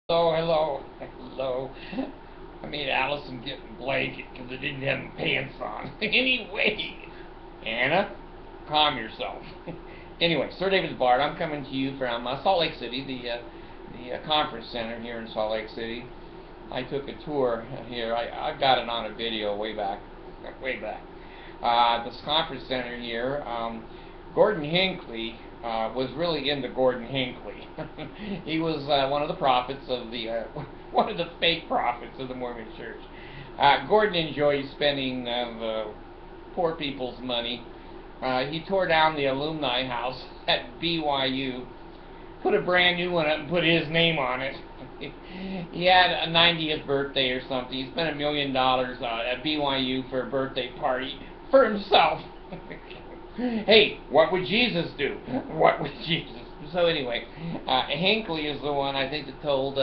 Hello. I made Allison get a blanket because I didn't have my pants on. Anyway, Anna, calm yourself. Anyway, Sir David Bard, I'm coming to you from Salt Lake City, the conference center here in Salt Lake City. I took a tour here. I've got it on a video way back. This conference center here. Gordon Hinckley was really into Gordon Hinckley. He was one of the prophets of the one of the fake prophets of the Mormon Church. Gordon enjoyed spending the poor people's money. He tore down the alumni house at BYU, put a brand new one up and put his name on it. He had a 90th birthday or something. He spent $1 million at BYU for a birthday party for himself. Hey, what would Jesus do? What would Jesus do? So anyway, Hinckley is the one I think that told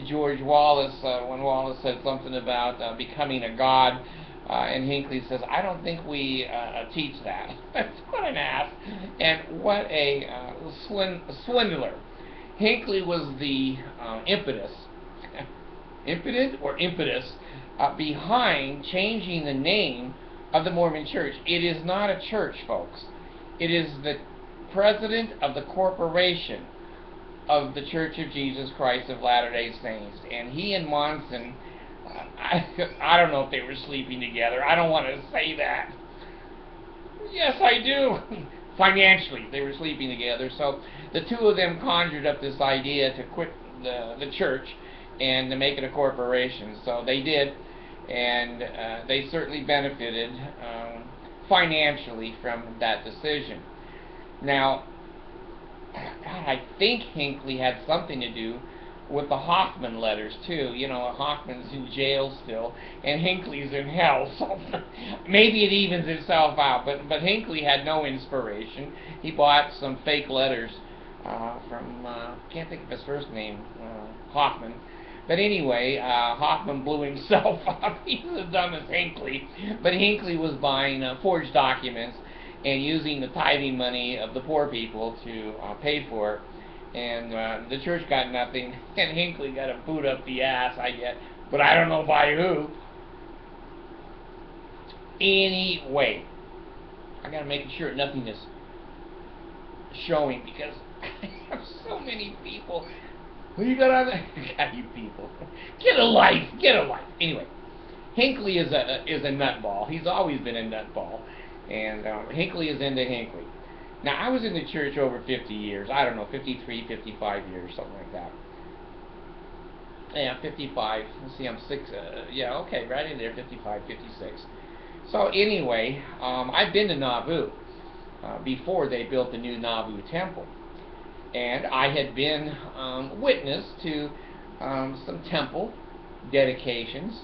George Wallace when Wallace said something about becoming a god, and Hinckley says, I don't think we teach that. What an ass, and what a swindler. Hinckley was the impetus behind changing the name of the Mormon Church. It is not a church, folks. It is the president of the corporation of the Church of Jesus Christ of Latter-day Saints. And he and Monson, I don't know if they were sleeping together. I don't want to say that. Yes, I do. Financially, they were sleeping together. So the two of them conjured up this idea to quit the church and to make it a corporation. So they did. And they certainly benefited financially from that decision. Now, God, I think Hinckley had something to do with the Hoffman letters too. You know, Hoffman's in jail still, and Hinckley's in hell. So maybe it evens itself out. But Hinckley had no inspiration. He bought some fake letters from can't think of his first name, Hoffman. But anyway, Hoffman blew himself up. He's as dumb as Hinckley. But Hinckley was buying forged documents and using the tithing money of the poor people to pay for it. And the church got nothing, and Hinckley got a boot up the ass, I get. But I don't know by who. Anyway, I got to make sure nothing is showing because I have so many people. What you got on there? God, you people. Get a life. Anyway, Hinckley is a nutball. He's always been a nutball. And Hinckley is into Hinckley. Now, I was in the church over 50 years. I don't know, 53, 55 years, something like that. Yeah, 55. Let's see, I'm 6. Yeah, okay, right in there, 55, 56. So anyway, I've been to Nauvoo before they built the new Nauvoo temple. And I had been witness to some temple dedications,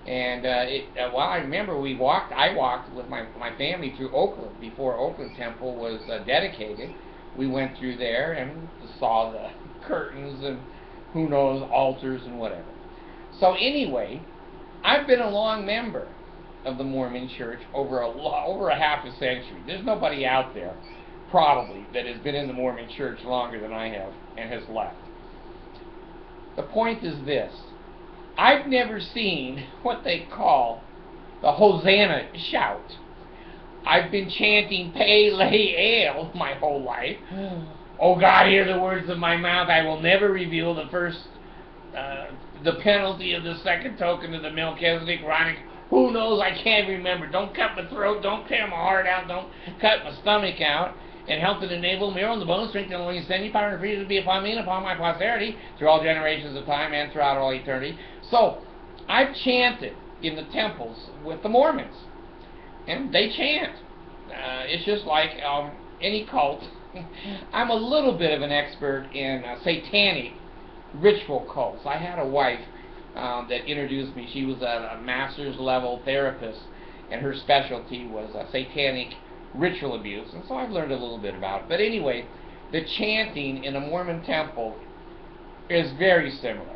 and well, I remember I walked with my family through Oakland before Oakland Temple was dedicated. We went through there and saw the curtains and who knows altars and whatever. So anyway, I've been a long member of the Mormon Church over a half a century. There's nobody out there probably that has been in the Mormon Church longer than I have and has left. The point is this: I've never seen what they call the Hosanna shout. I've been chanting Pele Ale my whole life. Oh God, hear the words of my mouth. I will never reveal the penalty of the second token of the Melchizedek Ronic. Who knows? I can't remember. Don't cut my throat. Don't tear my heart out. Don't cut my stomach out. And health and enable, marrow and the bone, strength and willing, send you power and freedom to be upon me and upon my posterity through all generations of time and throughout all eternity. So, I've chanted in the temples with the Mormons, and they chant. It's just like any cult. I'm a little bit of an expert in satanic ritual cults. I had a wife that introduced me. She was a master's level therapist, and her specialty was satanic ritual abuse, and so I've learned a little bit about it. But anyway, the chanting in a Mormon temple is very similar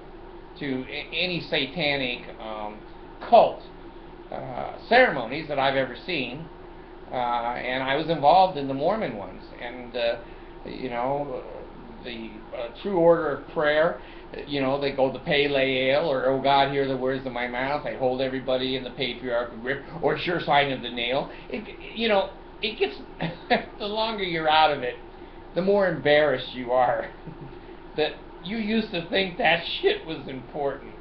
to any satanic cult ceremonies that I've ever seen, and I was involved in the Mormon ones, and you know, the true order of prayer They go the pale ale, or oh God, hear the words of my mouth. I hold everybody in the patriarchal grip, or sure sign of the nail. It gets the longer you're out of it, the more embarrassed you are that you used to think that shit was important.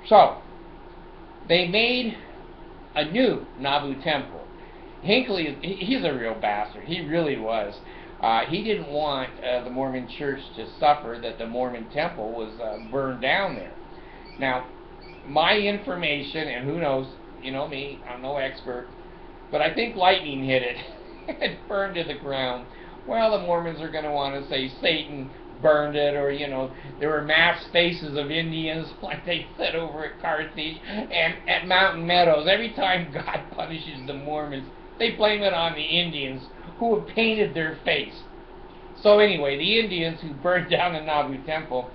So they made a new Nauvoo temple. Hinckley, he's a real bastard. He really was. He didn't want the Mormon church to suffer that the Mormon temple was burned down there. Now, my information, and who knows, you know me, I'm no expert, but I think lightning hit it. It burned to the ground. Well, the Mormons are going to want to say Satan burned it, or, there were mass faces of Indians, like they said over at Carthage, and at Mountain Meadows. Every time God punishes the Mormons, they blame it on the Indians who have painted their face. So anyway, the Indians who burned down the Nauvoo temple,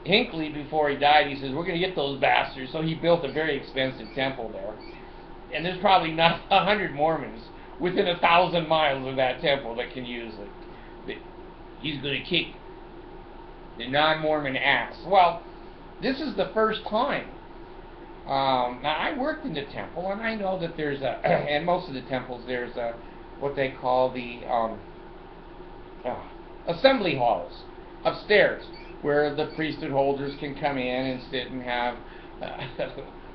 Hinckley, before he died, he says, we're going to get those bastards. So he built a very expensive temple there. And there's probably not 100 Mormons within 1,000 miles of that temple that can use it. But he's going to kick the non-Mormon ass. Well, this is the first time. Now, I worked in the temple, and I know that there's and most of the temples, there's what they call the assembly halls upstairs, where the priesthood holders can come in and sit and have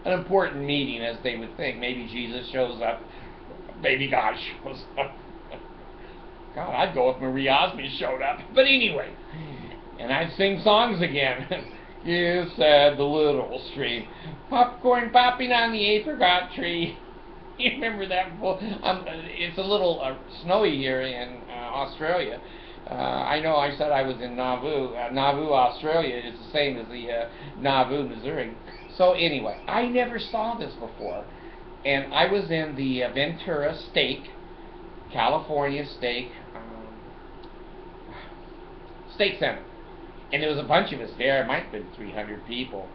an important meeting, as they would think. Maybe Jesus shows up. Maybe God shows up. God, I'd go if Marie Osmond showed up. But anyway, and I'd sing songs again. You said the little stream, popcorn popping on the apricot tree. You remember that? It's a little snowy here in Australia. I know I said I was in Nauvoo. Nauvoo, Australia is the same as the Nauvoo, Missouri. So anyway, I never saw this before. And I was in the Ventura Steak, California Steak Center. And there was a bunch of us there. It might have been 300 people.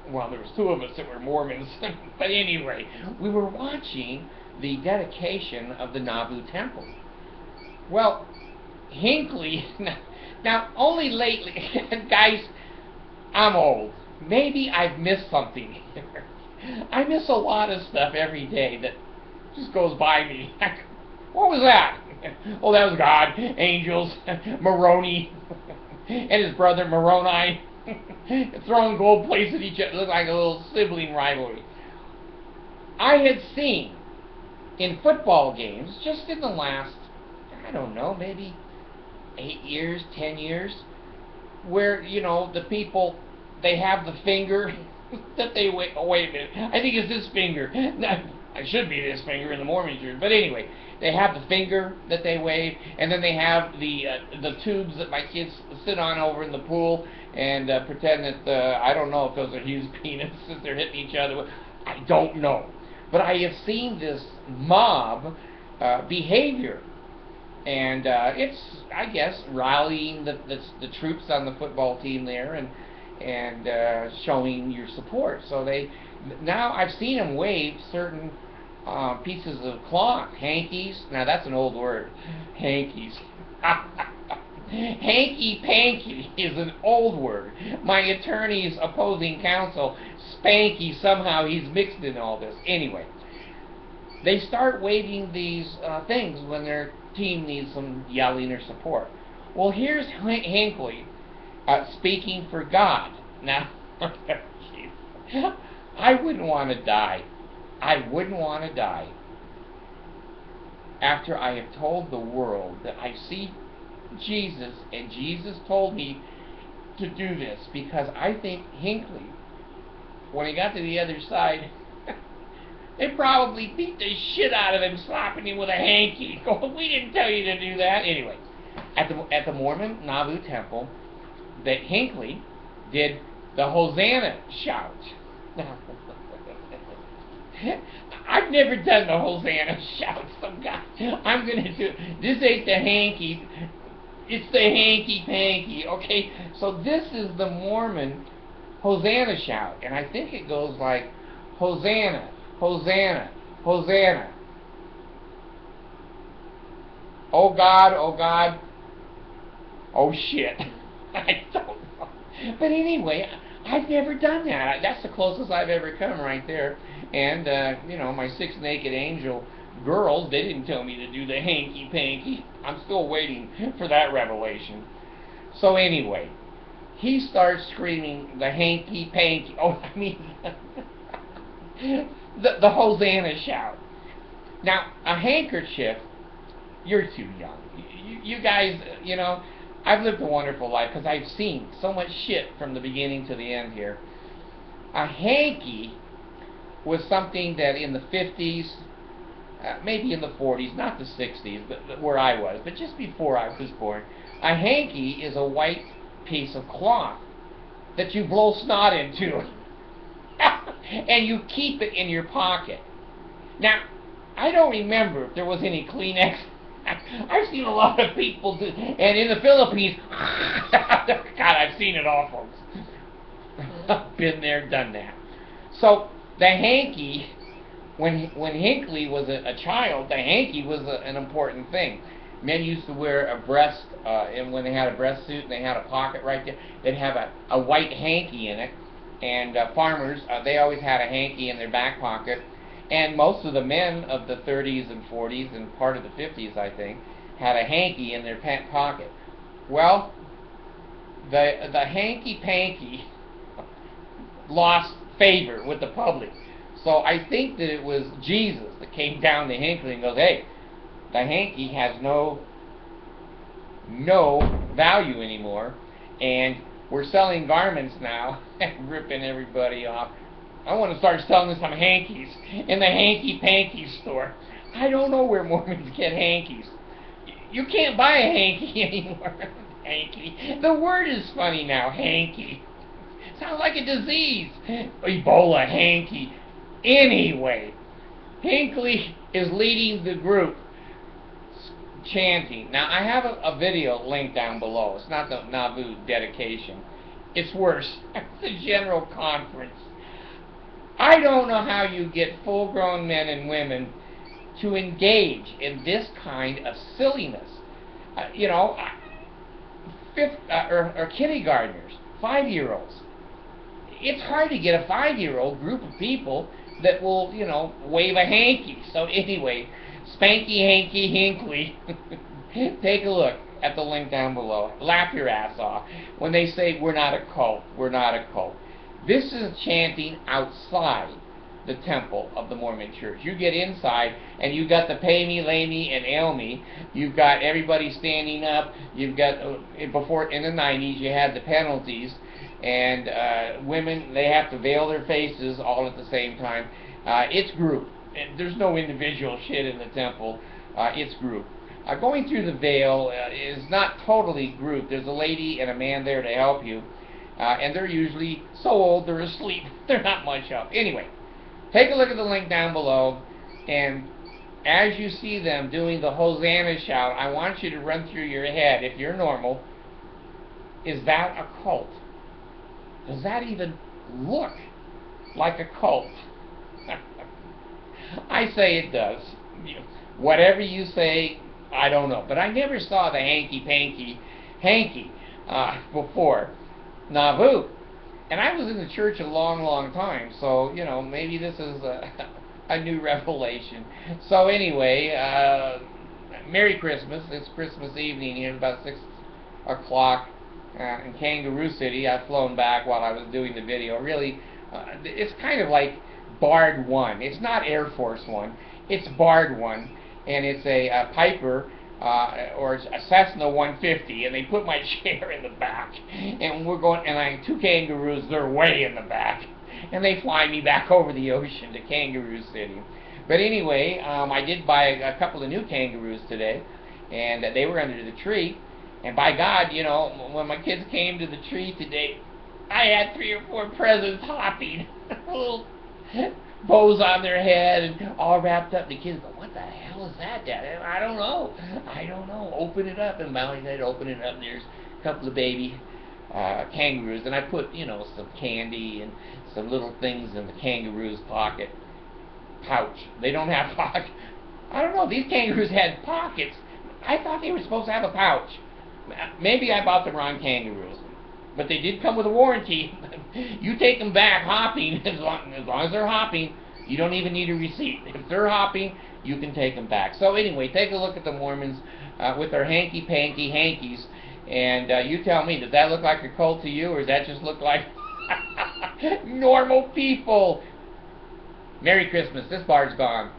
Well, there was 2 of us that were Mormons. But anyway, we were watching the dedication of the Nauvoo temple. Well, Hinckley, now only lately, guys, I'm old. Maybe I've missed something here. I miss a lot of stuff every day that just goes by me. What was that? Oh, that was God, angels, Moroni, and his brother Moroni, throwing gold plates at each other. It looked like a little sibling rivalry. I had seen in football games, just in the last, I don't know, maybe 8 years, 10 years, where, the people, they have the finger that they wait. Oh, wait a minute. I think it's this finger. It should be this finger in the Mormon church. But anyway, they have the finger that they wave, and then they have the tubes that my kids sit on over in the pool and pretend that I don't know if those are huge penises they're hitting each other with. I don't know. But I have seen this mob behavior. And it's, I guess, rallying the troops on the football team there and showing your support. So now I've seen them wave certain pieces of cloth, hankies. Now that's an old word, hankies. Hanky panky is an old word. My attorney's opposing counsel, Spanky, somehow he's mixed in all this. Anyway, they start waving these things when their team needs some yelling or support. Well, here's Hinckley speaking for God. Now, I wouldn't want to die. I wouldn't want to die after I have told the world that I see Jesus, and Jesus told me to do this, because I think Hinckley, when he got to the other side, they probably beat the shit out of him, slapping him with a hanky. Going, we didn't tell you to do that. Anyway, at the Mormon Nauvoo temple, that Hinckley did the Hosanna shout. I've never done the Hosanna shout, so God, I'm going to do it. This ain't the hanky. It's the hanky-panky, okay? So this is the Mormon Hosanna shout, and I think it goes like, Hosanna, Hosanna, Hosanna. Oh God, oh God. Oh shit. I don't know. But anyway, I've never done that. That's the closest I've ever come right there. And, my 6 naked angel girls, they didn't tell me to do the hanky panky. I'm still waiting for that revelation. So anyway, he starts screaming the hanky panky. Oh, I mean, the Hosanna shout. Now, a handkerchief, you're too young. You guys, I've lived a wonderful life because I've seen so much shit from the beginning to the end here. A hanky was something that in the 50s, maybe in the 40s, not the 60s, but where I was, but just before I was born, a hanky is a white piece of cloth that you blow snot into. And you keep it in your pocket. Now, I don't remember if there was any Kleenex. I've seen a lot of people do, and in the Philippines, God, I've seen it all, folks. Been there, done that. So the hanky, when Hinckley was a child, the hanky was an important thing. Men used to wear a breast, and when they had a breast suit and they had a pocket right there, they'd have a white hanky in it. And farmers, they always had a hanky in their back pocket. And most of the men of the 30s and 40s and part of the 50s, I think, had a hanky in their pant pocket. Well, the hanky-panky lost favor with the public. So I think that it was Jesus that came down to Hinckley and goes, hey, the hanky has no value anymore, and we're selling garments now and ripping everybody off. I want to start selling some hankies in the hanky-panky store. I don't know where Mormons get hankies. You can't buy a hanky anymore. Hanky. The word is funny now, hanky. Sounds like a disease. Ebola, hanky. Anyway, Hinckley is leading the group chanting. Now, I have a video linked down below. It's not the Nauvoo dedication. It's worse. It's a general conference. I don't know how you get full-grown men and women to engage in this kind of silliness. Or kindergartners, 5-year-olds. It's hard to get a 5-year-old group of people that will, wave a hanky. So anyway, Spanky Hanky Hinckley, take a look at the link down below. Laugh your ass off when they say we're not a cult. We're not a cult. This is chanting outside the temple of the Mormon church. You get inside, and you've got the pay me, lay me, and ail me. You've got everybody standing up. You've got, before, in the 90s, you had the penalties, and women, they have to veil their faces all at the same time. It's group. There's no individual shit in the temple. It's group. Going through the veil is not totally group. There's a lady and a man there to help you. And they're usually so old they're asleep. They're not much help. Anyway, take a look at the link down below, and as you see them doing the Hosanna shout, I want you to run through your head, if you're normal, is that a cult? Does that even look like a cult? I say it does. Whatever you say, I don't know. But I never saw the hanky before Nauvoo. And I was in the church a long, long time, so, maybe this is a new revelation. So anyway, Merry Christmas. It's Christmas evening here, about 6 o'clock in Kangaroo City. I've flown back while I was doing the video. Really, it's kind of like Bard 1. It's not Air Force 1. It's Bard 1, and it's a Piper or a Cessna 150, and they put my chair in the back, and we're going, and I have 2 kangaroos, they're way in the back, and they fly me back over the ocean to Kangaroo City. But anyway, I did buy a couple of new kangaroos today, and they were under the tree, and by God, when my kids came to the tree today, I had 3 or 4 presents hopping, little bows on their head and all wrapped up. The kids go, what the hell is that, Dad? I don't know. Open it up. And Molly said, open it up, and there's a couple of baby kangaroos. And I put, some candy and some little things in the kangaroo's pouch. They don't have pockets. I don't know. These kangaroos had pockets. I thought they were supposed to have a pouch. Maybe I bought the wrong kangaroos. but they did come with a warranty. You take them back hopping, as long as they're hopping, you don't even need a receipt. If they're hopping, you can take them back. So anyway, take a look at the Mormons with their hanky-panky hankies, and you tell me, does that look like a cult to you, or does that just look like normal people? Merry Christmas. This bar's gone.